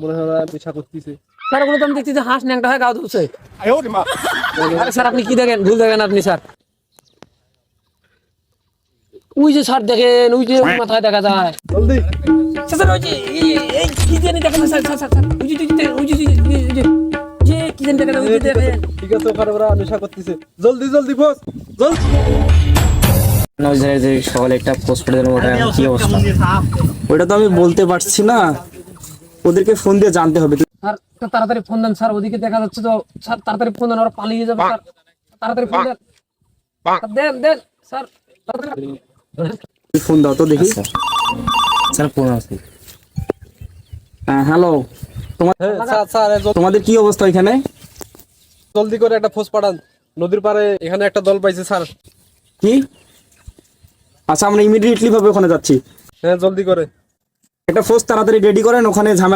মনে হয় নেশা করতেছে। স্যার ওগুলো তো আমি দেখছি যে হাঁস ন্যাংটা হয় গাও ধরছে। আরে স্যার আপনি কি দেখেন, ভুল দেখেন আপনি স্যার। ওই যে স্যার দেখেন, ওই যে মাথায় দেখা যায়। জলদি স্যার ওই যে এই কি জানি দেখেন স্যার স্যার স্যার ওই যে ওই যে যে কি জানি দেখেন, ওই যে দেখেন। ঠিক আছে, ওখানে ওরা নেশা করতেছে। জলদি জলদি বস, জলদি। নজরের যে সকালে একটা পোস্ট করে দিলাম, ওটা কি অবস্থা? ওটা তো আমি বলতে পারছি না, ওদেরকে ফোন দিয়ে জানতে হবে। স্যার একটু তাড়াতাড়ি ফোন দেন স্যার, ওদিকে দেখা যাচ্ছে তো স্যার, তাড়াতাড়ি ফোন দেন, ওরা পালিয়ে যাবে স্যার, তাড়াতাড়ি ফোন দেন। দেন দেন স্যার, তাড়াতাড়ি ফোন দাও তো দেখি। স্যার ফোন আছে। হ্যাঁ হ্যালো, হ্যাঁ স্যার, স্যার তোমাদের কি অবস্থা এখানে? জলদি করে একটা ফোর্স পাঠান নদীর পাড়ে, এখানে একটা দল পাইছে স্যার। কি? আচ্ছা আমরা ইমিডিয়েটলি ভাবে ওখানে যাচ্ছি। হ্যাঁ জলদি করে। একটা ফোর্স তাড়াতাড়ি রেডি করেন, ওখানে ঝামেলা